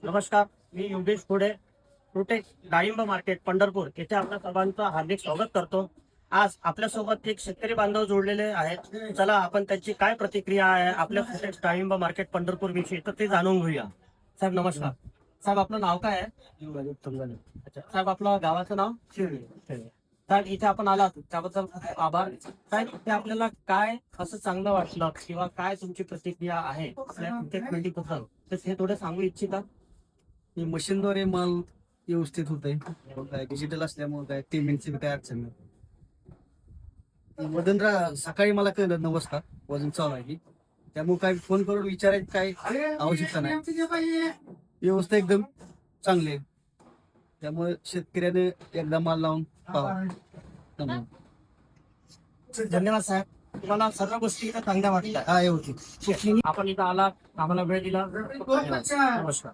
नमस्कार, मी योगेश पुढे प्रोटेक डाळिंब मार्केट पंढरपूर येथे आपल्या सर्वांचं हार्दिक स्वागत करतो. आज आपल्यासोबत एक शेतकरी बांधव जोडलेले आहेत. चला आपण त्यांची काय प्रतिक्रिया आहे आपल्या प्रोटेक डाळिंब मार्केट पंढरपूर विषयी तर ते जाणून घेऊया. साहेब नमस्कार. साहेब आपलं नाव काय आहे? अच्छा साहेब, आपलं गावाचं नाव? साहेब इथे आपण आलात त्याबद्दल खूप आभार. साहेब इथे आपल्याला काय असं चांगलं वाटलं किंवा काय तुमची प्रतिक्रिया आहे आपल्या प्रोटेक मेंढीबद्दल तर हे थोडं सांगू इच्छिता? मशीनद्वारे माल व्यवस्थित होत आहे. काय डिजिटल असल्यामुळे काय पेमेंटची काय अडचण नाही. सकाळी मला कळलं 9 वाजता वजन चालू आहे की, त्यामुळे काय फोन करून विचारायची काय आवश्यकता नाही. व्यवस्था एकदम चांगली आहे. त्यामुळे शेतकऱ्याने एकदा माल लावून पाहावा. धन्यवाद साहेब, तुम्हाला सर्व गोष्टी इथं चांगल्या वाटल्या. हा व्यवस्थित. आपण इथं आला, आम्हाला वेळ दिला. नमस्कार.